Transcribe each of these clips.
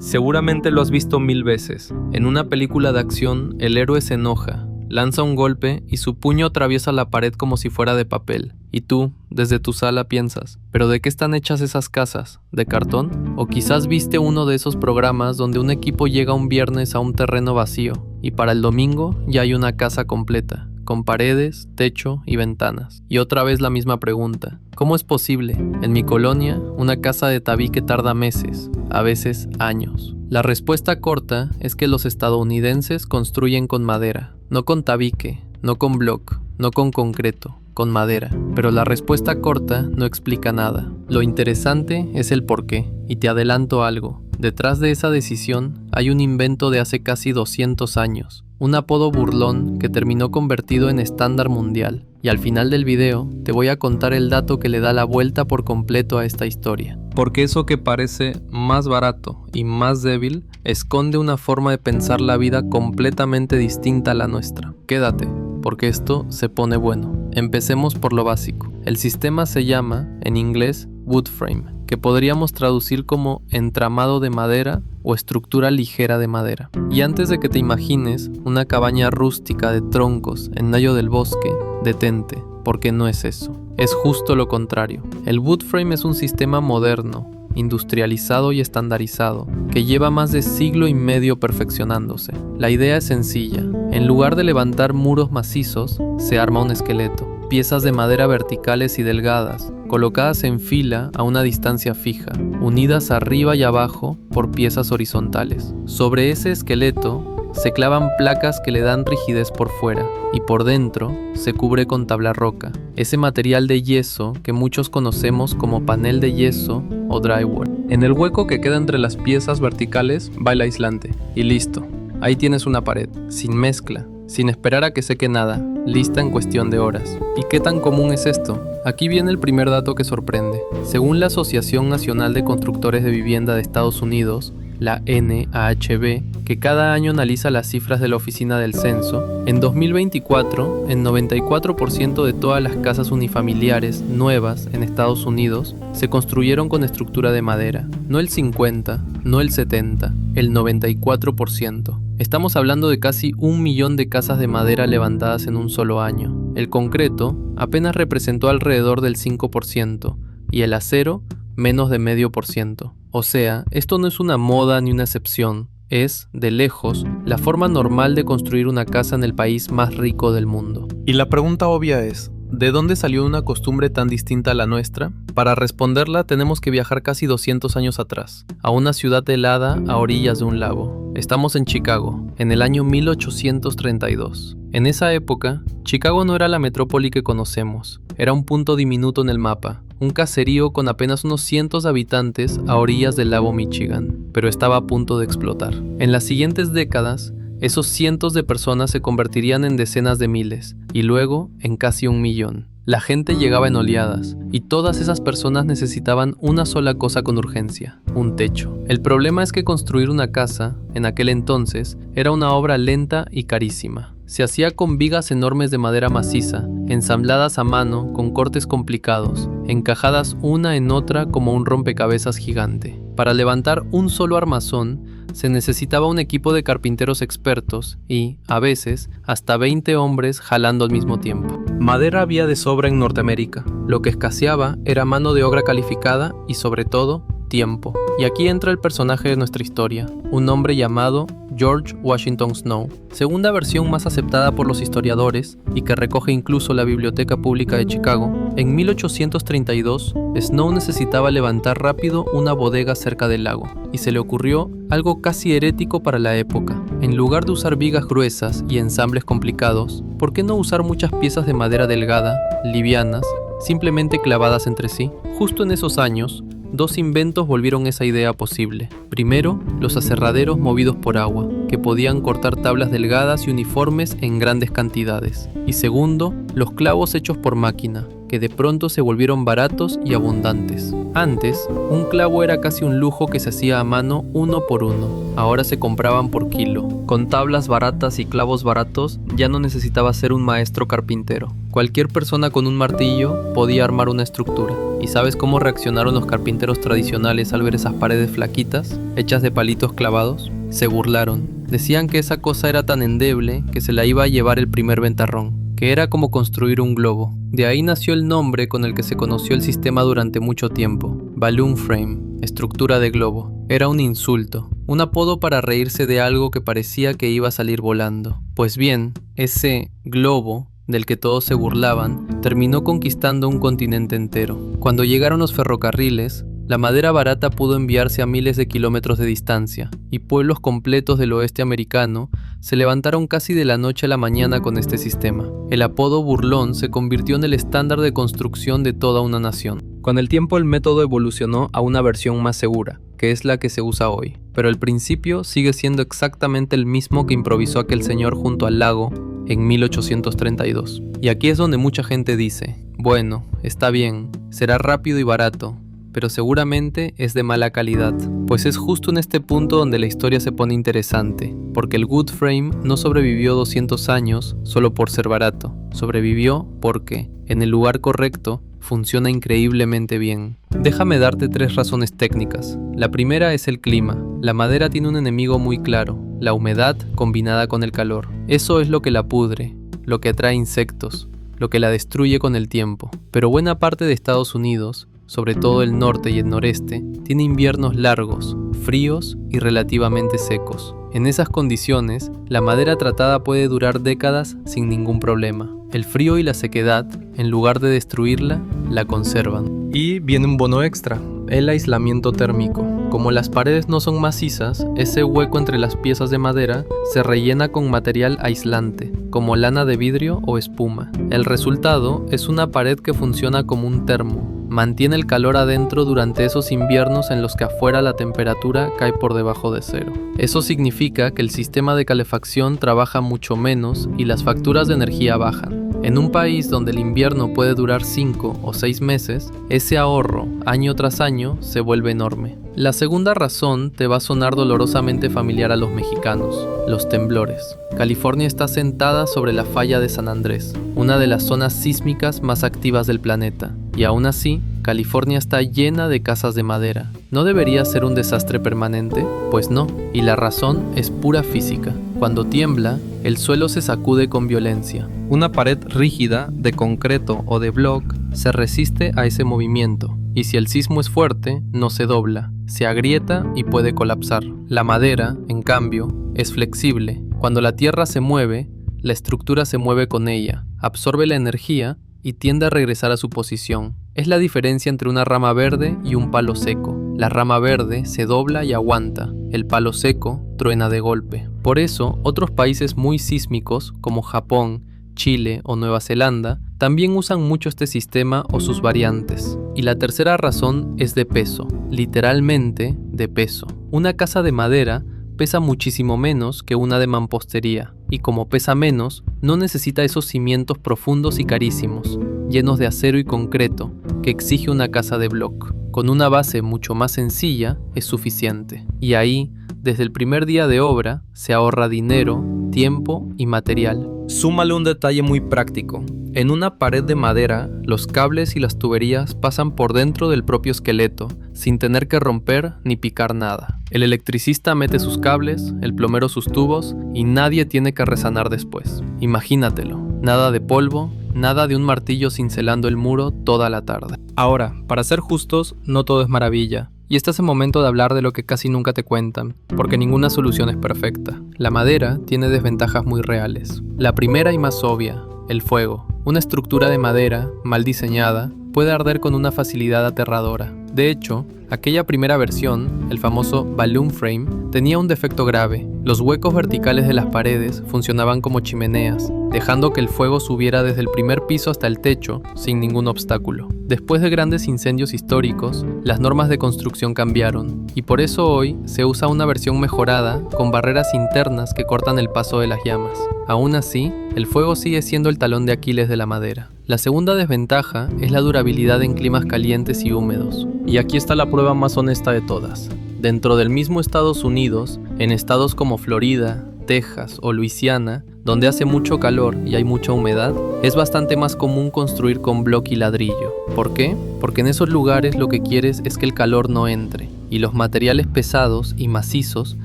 Seguramente lo has visto 1000 veces. En una película de acción, el héroe se enoja, lanza un golpe y su puño atraviesa la pared como si fuera de papel. Y tú, desde tu sala, piensas, ¿pero de qué están hechas esas casas? ¿De cartón? O quizás viste uno de esos programas donde un equipo llega un viernes a un terreno vacío y para el domingo ya hay una casa completa, con paredes, techo y ventanas. Y otra vez la misma pregunta, ¿cómo es posible? En mi colonia, una casa de tabique tarda meses, a veces años. La respuesta corta es que los estadounidenses construyen con madera, no con tabique, no con block, no con concreto, con madera. Pero la respuesta corta no explica nada. Lo interesante es el porqué, y te adelanto algo. Detrás de esa decisión hay un invento de hace casi 200 años, un apodo burlón que terminó convertido en estándar mundial. Y al final del video te voy a contar el dato que le da la vuelta por completo a esta historia. Porque eso que parece más barato y más débil esconde una forma de pensar la vida completamente distinta a la nuestra. Quédate, porque esto se pone bueno. Empecemos por lo básico. El sistema se llama, en inglés, wood frame, que podríamos traducir como entramado de madera o estructura ligera de madera. Y antes de que te imagines una cabaña rústica de troncos en medio del bosque, detente, porque no es eso. Es justo lo contrario. El wood frame es un sistema moderno, industrializado y estandarizado, que lleva más de siglo y medio perfeccionándose. La idea es sencilla. En lugar de levantar muros macizos, se arma un esqueleto. Piezas de madera verticales y delgadas, colocadas en fila a una distancia fija, unidas arriba y abajo por piezas horizontales. Sobre ese esqueleto se clavan placas que le dan rigidez por fuera y por dentro se cubre con tabla roca, ese material de yeso que muchos conocemos como panel de yeso o drywall. En el hueco que queda entre las piezas verticales va el aislante y listo. Ahí tienes una pared, sin mezcla, sin esperar a que seque nada, lista en cuestión de horas. ¿Y qué tan común es esto? Aquí viene el primer dato que sorprende. Según la Asociación Nacional de Constructores de Vivienda de Estados Unidos, la NAHB, que cada año analiza las cifras de la Oficina del Censo, en 2024, el 94% de todas las casas unifamiliares nuevas en Estados Unidos se construyeron con estructura de madera. No el 50, no el 70, el 94%. Estamos hablando de casi 1 millón de casas de madera levantadas en un solo año. El concreto apenas representó alrededor del 5% y el acero menos de 0,5%. O sea, esto no es una moda ni una excepción, es, de lejos, la forma normal de construir una casa en el país más rico del mundo. Y la pregunta obvia es, ¿de dónde salió una costumbre tan distinta a la nuestra? Para responderla tenemos que viajar casi 200 años atrás, a una ciudad helada a orillas de un lago. Estamos en Chicago, en el año 1832. En esa época, Chicago no era la metrópoli que conocemos, era un punto diminuto en el mapa, un caserío con apenas unos cientos de habitantes a orillas del lago Michigan, pero estaba a punto de explotar. En las siguientes décadas, esos cientos de personas se convertirían en decenas de miles, y luego en casi 1 millón. La gente llegaba en oleadas, y todas esas personas necesitaban una sola cosa con urgencia, un techo. El problema es que construir una casa, en aquel entonces, era una obra lenta y carísima. Se hacía con vigas enormes de madera maciza, ensambladas a mano con cortes complicados, encajadas una en otra como un rompecabezas gigante. Para levantar un solo armazón, se necesitaba un equipo de carpinteros expertos y, a veces, hasta 20 hombres jalando al mismo tiempo. Madera había de sobra en Norteamérica. Lo que escaseaba era mano de obra calificada y, sobre todo, tiempo. Y aquí entra el personaje de nuestra historia, un hombre llamado George Washington Snow. Según la versión más aceptada por los historiadores, y que recoge incluso la Biblioteca Pública de Chicago, en 1832, Snow necesitaba levantar rápido una bodega cerca del lago, y se le ocurrió algo casi herético para la época. En lugar de usar vigas gruesas y ensambles complicados, ¿por qué no usar muchas piezas de madera delgada, livianas, simplemente clavadas entre sí? Justo en esos años, 2 inventos volvieron esa idea posible. Primero, los aserraderos movidos por agua, que podían cortar tablas delgadas y uniformes en grandes cantidades. Y segundo, los clavos hechos por máquina, que de pronto se volvieron baratos y abundantes. Antes, un clavo era casi un lujo que se hacía a mano uno por uno. Ahora se compraban por kilo. Con tablas baratas y clavos baratos, ya no necesitaba ser un maestro carpintero. Cualquier persona con un martillo podía armar una estructura. ¿Y sabes cómo reaccionaron los carpinteros tradicionales al ver esas paredes flaquitas, hechas de palitos clavados? Se burlaron. Decían que esa cosa era tan endeble que se la iba a llevar el primer ventarrón, que era como construir un globo. De ahí nació el nombre con el que se conoció el sistema durante mucho tiempo, balloon frame, estructura de globo. Era un insulto, un apodo para reírse de algo que parecía que iba a salir volando. Pues bien, ese globo del que todos se burlaban, terminó conquistando un continente entero. Cuando llegaron los ferrocarriles, la madera barata pudo enviarse a miles de kilómetros de distancia, y pueblos completos del oeste americano se levantaron casi de la noche a la mañana con este sistema. El apodo burlón se convirtió en el estándar de construcción de toda una nación. Con el tiempo el método evolucionó a una versión más segura, que es la que se usa hoy, pero el principio sigue siendo exactamente el mismo que improvisó aquel señor junto al lago en 1832. Y aquí es donde mucha gente dice, bueno, está bien, será rápido y barato, pero seguramente es de mala calidad. Pues es justo en este punto donde la historia se pone interesante, porque el wood frame no sobrevivió 200 años solo por ser barato, sobrevivió porque, en el lugar correcto, funciona increíblemente bien. Déjame darte 3 razones técnicas. La primera es el clima. La madera tiene un enemigo muy claro, la humedad combinada con el calor. Eso es lo que la pudre, lo que atrae insectos, lo que la destruye con el tiempo. Pero buena parte de Estados Unidos, sobre todo el norte y el noreste, tiene inviernos largos, fríos y relativamente secos. En esas condiciones, la madera tratada puede durar décadas sin ningún problema. El frío y la sequedad, en lugar de destruirla, la conservan. Y viene un bono extra, el aislamiento térmico. Como las paredes no son macizas, ese hueco entre las piezas de madera se rellena con material aislante, como lana de vidrio o espuma. El resultado es una pared que funciona como un termo. Mantiene el calor adentro durante esos inviernos en los que afuera la temperatura cae por debajo de cero. Eso significa que el sistema de calefacción trabaja mucho menos y las facturas de energía bajan. En un país donde el invierno puede durar 5 o 6 meses, ese ahorro, año tras año, se vuelve enorme. La segunda razón te va a sonar dolorosamente familiar a los mexicanos, los temblores. California está sentada sobre la falla de San Andrés, una de las zonas sísmicas más activas del planeta, y aún así, California está llena de casas de madera. ¿No debería ser un desastre permanente? Pues no, y la razón es pura física. Cuando tiembla, el suelo se sacude con violencia. Una pared rígida, de concreto o de bloc, se resiste a ese movimiento, y si el sismo es fuerte, no se dobla, se agrieta y puede colapsar. La madera, en cambio, es flexible. Cuando la tierra se mueve, la estructura se mueve con ella, absorbe la energía y tiende a regresar a su posición. Es la diferencia entre una rama verde y un palo seco. La rama verde se dobla y aguanta, el palo seco truena de golpe. Por eso, otros países muy sísmicos, como Japón, Chile o Nueva Zelanda, también usan mucho este sistema o sus variantes. Y la tercera razón es de peso, literalmente de peso. Una casa de madera pesa muchísimo menos que una de mampostería, y como pesa menos, no necesita esos cimientos profundos y carísimos, llenos de acero y concreto, que exige una casa de bloc. Con una base mucho más sencilla es suficiente. Y ahí, desde el primer día de obra, se ahorra dinero, tiempo y material. Súmale un detalle muy práctico. En una pared de madera, los cables y las tuberías pasan por dentro del propio esqueleto, sin tener que romper ni picar nada. El electricista mete sus cables, el plomero sus tubos, y nadie tiene que resanar después. Imagínatelo. Nada de polvo, nada de un martillo cincelando el muro toda la tarde. Ahora, para ser justos, no todo es maravilla. Y este es el momento de hablar de lo que casi nunca te cuentan, porque ninguna solución es perfecta. La madera tiene desventajas muy reales. La primera y más obvia, el fuego. Una estructura de madera, mal diseñada, puede arder con una facilidad aterradora. De hecho, aquella primera versión, el famoso balloon frame, tenía un defecto grave. Los huecos verticales de las paredes funcionaban como chimeneas, dejando que el fuego subiera desde el primer piso hasta el techo sin ningún obstáculo. Después de grandes incendios históricos, las normas de construcción cambiaron, y por eso hoy se usa una versión mejorada con barreras internas que cortan el paso de las llamas. Aún así, el fuego sigue siendo el talón de Aquiles de la madera. La segunda desventaja es la durabilidad en climas calientes y húmedos. Y aquí está la prueba más honesta de todas. Dentro del mismo Estados Unidos, en estados como Florida, Texas o Luisiana, donde hace mucho calor y hay mucha humedad, es bastante más común construir con bloque y ladrillo. ¿Por qué? Porque en esos lugares lo que quieres es que el calor no entre, y los materiales pesados y macizos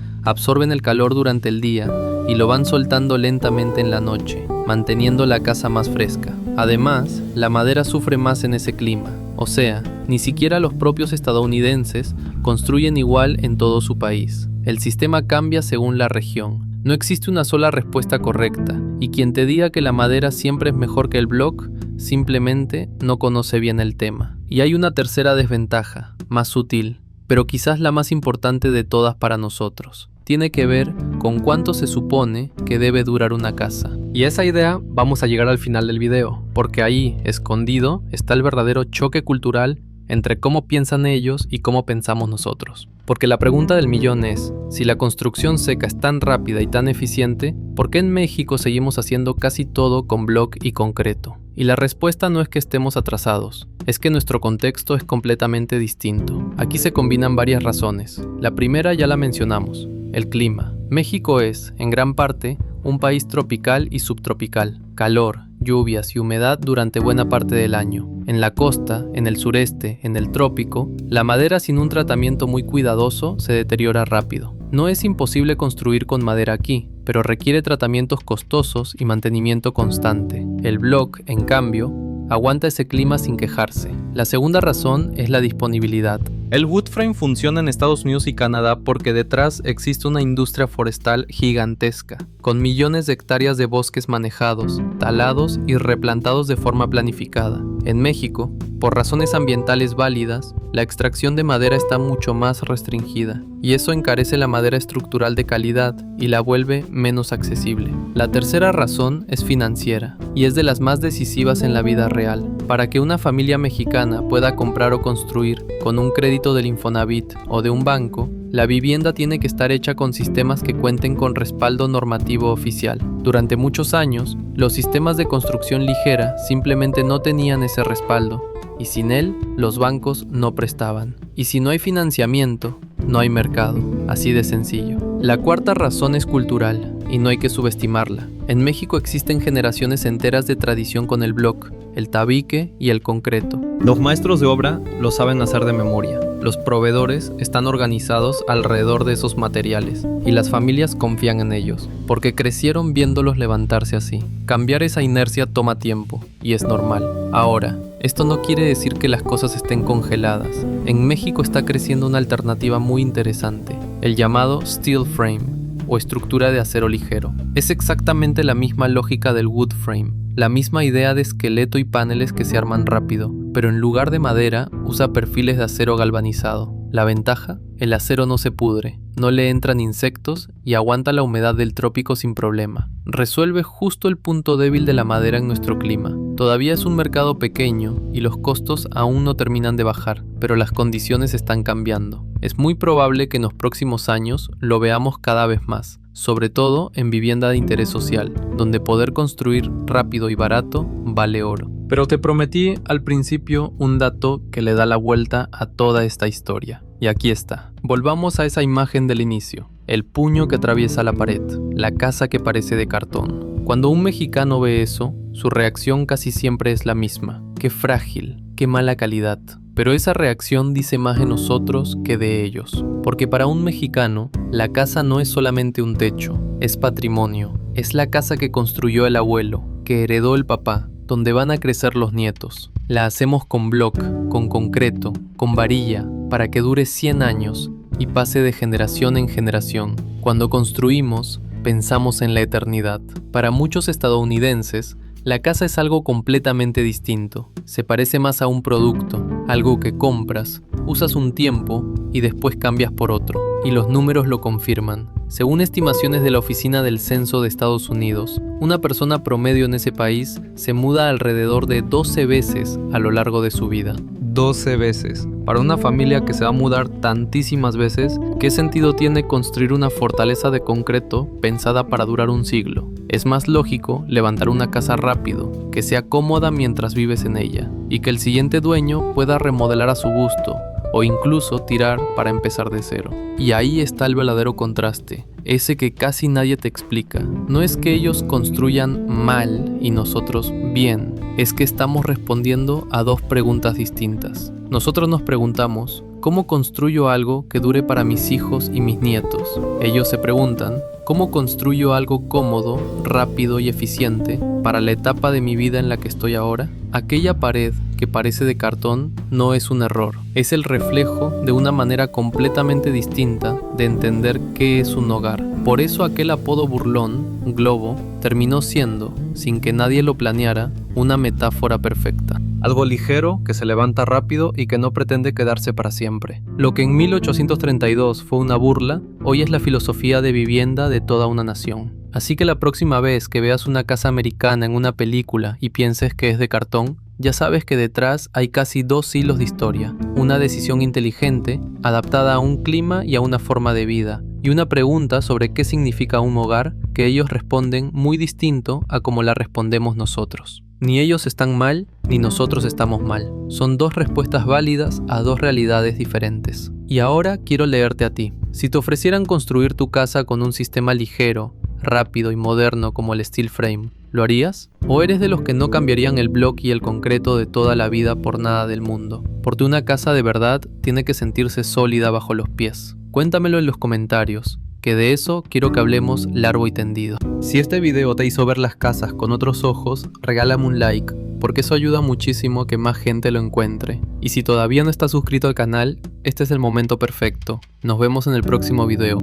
absorben el calor durante el día y lo van soltando lentamente en la noche, manteniendo la casa más fresca. Además, la madera sufre más en ese clima, o sea, ni siquiera los propios estadounidenses construyen igual en todo su país. El sistema cambia según la región. No existe una sola respuesta correcta, y quien te diga que la madera siempre es mejor que el block, simplemente no conoce bien el tema. Y hay una tercera desventaja, más sutil, pero quizás la más importante de todas para nosotros. Tiene que ver con cuánto se supone que debe durar una casa. Y a esa idea vamos a llegar al final del video, porque ahí, escondido, está el verdadero choque cultural entre cómo piensan ellos y cómo pensamos nosotros. Porque la pregunta del millón es, si la construcción seca es tan rápida y tan eficiente, ¿por qué en México seguimos haciendo casi todo con block y concreto? Y la respuesta no es que estemos atrasados, es que nuestro contexto es completamente distinto. Aquí se combinan varias razones. La primera ya la mencionamos, el clima. México es, en gran parte, un país tropical y subtropical. Calor, lluvias y humedad durante buena parte del año. En la costa, en el sureste, en el trópico, la madera sin un tratamiento muy cuidadoso se deteriora rápido. No es imposible construir con madera aquí, pero requiere tratamientos costosos y mantenimiento constante. El block, en cambio, aguanta ese clima sin quejarse. La segunda razón es la disponibilidad. El wood frame funciona en Estados Unidos y Canadá porque detrás existe una industria forestal gigantesca, con millones de hectáreas de bosques manejados, talados y replantados de forma planificada. En México, por razones ambientales válidas, la extracción de madera está mucho más restringida, y eso encarece la madera estructural de calidad y la vuelve menos accesible. La tercera razón es financiera, y es de las más decisivas en la vida real. Para que una familia mexicana pueda comprar o construir con un crédito del Infonavit o de un banco, la vivienda tiene que estar hecha con sistemas que cuenten con respaldo normativo oficial. Durante muchos años, los sistemas de construcción ligera simplemente no tenían ese respaldo, y sin él, los bancos no prestaban. Y si no hay financiamiento, no hay mercado, así de sencillo. La cuarta razón es cultural, y no hay que subestimarla. En México existen generaciones enteras de tradición con el block, el tabique y el concreto. Los maestros de obra lo saben hacer de memoria. Los proveedores están organizados alrededor de esos materiales y las familias confían en ellos, porque crecieron viéndolos levantarse así. Cambiar esa inercia toma tiempo y es normal. Ahora, esto no quiere decir que las cosas estén congeladas. En México está creciendo una alternativa muy interesante, el llamado steel frame, o estructura de acero ligero. Es exactamente la misma lógica del wood frame, la misma idea de esqueleto y paneles que se arman rápido, pero en lugar de madera usa perfiles de acero galvanizado. La ventaja, el acero no se pudre, no le entran insectos y aguanta la humedad del trópico sin problema. Resuelve justo el punto débil de la madera en nuestro clima. Todavía es un mercado pequeño y los costos aún no terminan de bajar, pero las condiciones están cambiando. Es muy probable que en los próximos años lo veamos cada vez más, sobre todo en vivienda de interés social, donde poder construir rápido y barato vale oro. Pero te prometí al principio un dato que le da la vuelta a toda esta historia. Y aquí está. Volvamos a esa imagen del inicio. El puño que atraviesa la pared, la casa que parece de cartón. Cuando un mexicano ve eso, su reacción casi siempre es la misma. Qué frágil, qué mala calidad. Pero esa reacción dice más de nosotros que de ellos. Porque para un mexicano, la casa no es solamente un techo, es patrimonio. Es la casa que construyó el abuelo, que heredó el papá, donde van a crecer los nietos. La hacemos con block, con concreto, con varilla, para que dure 100 años y pase de generación en generación. Cuando construimos, pensamos en la eternidad. Para muchos estadounidenses, la casa es algo completamente distinto. Se parece más a un producto, algo que compras, usas un tiempo y después cambias por otro. Y los números lo confirman. Según estimaciones de la Oficina del Censo de Estados Unidos, una persona promedio en ese país se muda alrededor de 12 veces a lo largo de su vida. 12 veces. Para una familia que se va a mudar tantísimas veces, ¿qué sentido tiene construir una fortaleza de concreto pensada para durar un siglo? Es más lógico levantar una casa rápido, que sea cómoda mientras vives en ella, y que el siguiente dueño pueda remodelar a su gusto, o incluso tirar para empezar de cero. Y ahí está el verdadero contraste. ese que casi nadie te explica. No es que ellos construyan mal y nosotros bien, es que estamos respondiendo a dos preguntas distintas. Nosotros nos preguntamos, ¿cómo construyo algo que dure para mis hijos y mis nietos? Ellos se preguntan, ¿cómo construyo algo cómodo, rápido y eficiente para la etapa de mi vida en la que estoy ahora? Aquella pared que parece de cartón no es un error, es el reflejo de una manera completamente distinta de entender qué es un hogar. Por eso aquel apodo burlón, globo, terminó siendo, sin que nadie lo planeara, una metáfora perfecta. Algo ligero, que se levanta rápido y que no pretende quedarse para siempre. Lo que en 1832 fue una burla, hoy es la filosofía de vivienda de toda una nación. Así que la próxima vez que veas una casa americana en una película y pienses que es de cartón, ya sabes que detrás hay casi 2 siglos de historia, una decisión inteligente, adaptada a un clima y a una forma de vida, y una pregunta sobre qué significa un hogar que ellos responden muy distinto a como la respondemos nosotros. Ni ellos están mal, ni nosotros estamos mal. Son 2 respuestas válidas a 2 realidades diferentes. Y ahora quiero leerte a ti. Si te ofrecieran construir tu casa con un sistema ligero, rápido y moderno como el steel frame, ¿lo harías? ¿O eres de los que no cambiarían el bloque y el concreto de toda la vida por nada del mundo? Porque una casa de verdad tiene que sentirse sólida bajo los pies. Cuéntamelo en los comentarios, que de eso quiero que hablemos largo y tendido. Si este video te hizo ver las casas con otros ojos, regálame un like, porque eso ayuda muchísimo a que más gente lo encuentre. Y si todavía no estás suscrito al canal, este es el momento perfecto. Nos vemos en el próximo video.